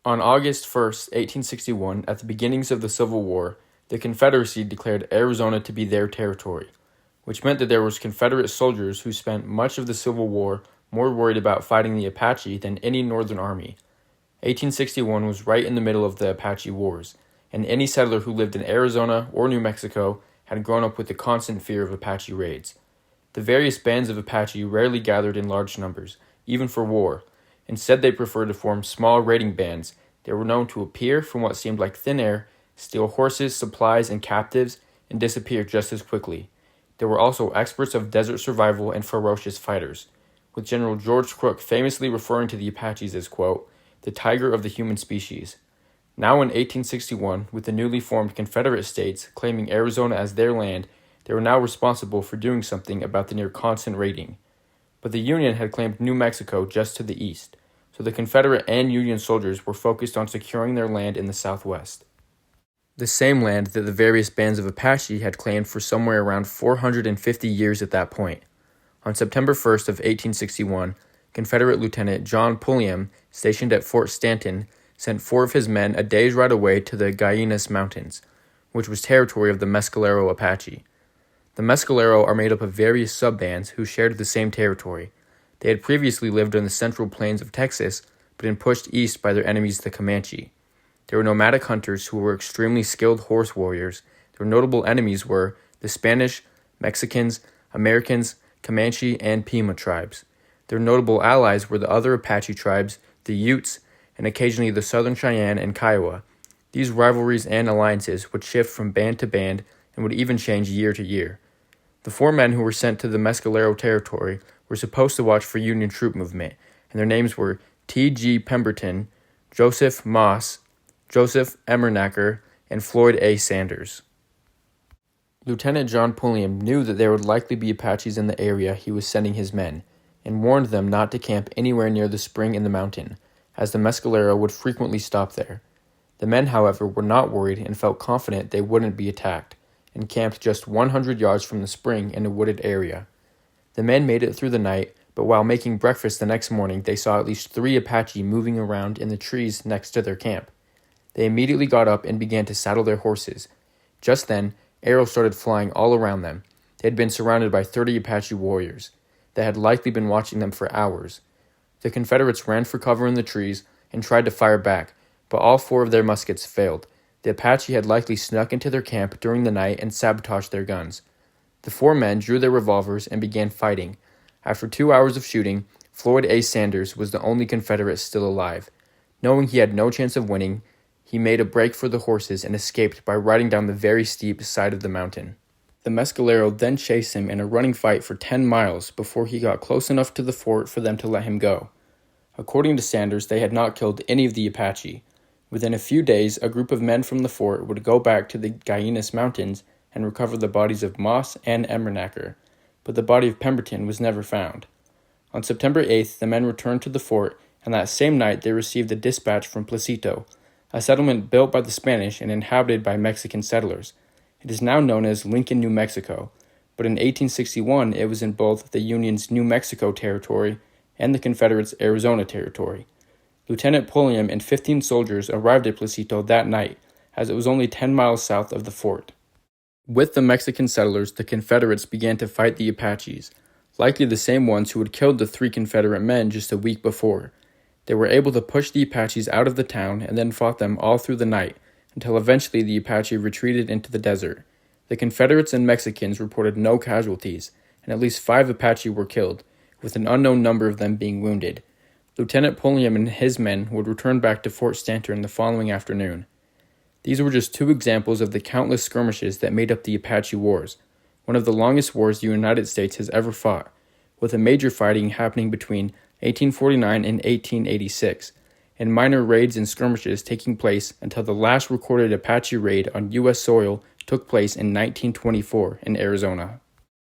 On August 1st, 1861, at the beginnings of the Civil War, the Confederacy declared Arizona to be their territory, which meant that there was Confederate soldiers who spent much of the Civil War more worried about fighting the Apache than any Northern army. 1861 was right in the middle of the Apache Wars, and any settler who lived in Arizona or New Mexico had grown up with the constant fear of Apache raids. The various bands of Apache rarely gathered in large numbers, even for war. Instead, they preferred to form small raiding bands. They were known to appear from what seemed like thin air, steal horses, supplies, and captives, and disappear just as quickly. They were also experts of desert survival and ferocious fighters, with General George Crook famously referring to the Apaches as, quote, the tiger of the human species. Now in 1861, with the newly formed Confederate states claiming Arizona as their land, they were now responsible for doing something about the near constant raiding. But the Union had claimed New Mexico just to the east, so the Confederate and Union soldiers were focused on securing their land in the Southwest. The same land that the various bands of Apache had claimed for somewhere around 450 years at that point. On September 1st of 1861, Confederate Lieutenant John Pulliam, stationed at Fort Stanton, sent 4 of his men a day's ride away to the Guyanas Mountains, which was territory of the Mescalero Apache. The Mescalero are made up of various sub-bands who shared the same territory. They had previously lived on the central plains of Texas, but been pushed east by their enemies the Comanche. They were nomadic hunters who were extremely skilled horse warriors. Their notable enemies were the Spanish, Mexicans, Americans, Comanche, and Pima tribes. Their notable allies were the other Apache tribes, the Utes, and occasionally the Southern Cheyenne and Kiowa. These rivalries and alliances would shift from band to band and would even change year to year. The 4 men who were sent to the Mescalero territory were supposed to watch for Union troop movement, and their names were T.G. Pemberton, Joseph Moss, Joseph Emmernacher, and Floyd A. Sanders. Lieutenant John Pulliam knew that there would likely be Apaches in the area he was sending his men, and warned them not to camp anywhere near the spring in the mountain, as the Mescalero would frequently stop there. The men, however, were not worried and felt confident they wouldn't be attacked, and camped just 100 yards from the spring in a wooded area. The men made it through the night, but while making breakfast the next morning, they saw at least 3 Apache moving around in the trees next to their camp. They immediately got up and began to saddle their horses. Just then, arrows started flying all around them. They had been surrounded by 30 Apache warriors. They had likely been watching them for hours. The Confederates ran for cover in the trees and tried to fire back, but all 4 of their muskets failed. The Apache had likely snuck into their camp during the night and sabotaged their guns. The 4 men drew their revolvers and began fighting. After 2 hours of shooting, Floyd A. Sanders was the only Confederate still alive. Knowing he had no chance of winning, he made a break for the horses and escaped by riding down the very steep side of the mountain. The Mescalero then chased him in a running fight for 10 miles before he got close enough to the fort for them to let him go. According to Sanders, they had not killed any of the Apache. Within a few days, a group of men from the fort would go back to the Guyanas Mountains and recover the bodies of Moss and Emmernacher, but the body of Pemberton was never found. On September 8th, the men returned to the fort, and that same night they received a dispatch from Placito, a settlement built by the Spanish and inhabited by Mexican settlers. It is now known as Lincoln, New Mexico, but in 1861 it was in both the Union's New Mexico Territory and the Confederates' Arizona Territory. Lieutenant Pulliam and 15 soldiers arrived at Placito that night, as it was only 10 miles south of the fort. With the Mexican settlers, the Confederates began to fight the Apaches, likely the same ones who had killed the 3 Confederate men just a week before. They were able to push the Apaches out of the town and then fought them all through the night, until eventually the Apache retreated into the desert. The Confederates and Mexicans reported no casualties, and at least 5 Apache were killed, with an unknown number of them being wounded. Lieutenant Pulliam and his men would return back to Fort Stanton the following afternoon. These were just 2 examples of the countless skirmishes that made up the Apache Wars, one of the longest wars the United States has ever fought, with a major fighting happening between 1849 and 1886, and minor raids and skirmishes taking place until the last recorded Apache raid on U.S. soil took place in 1924 in Arizona.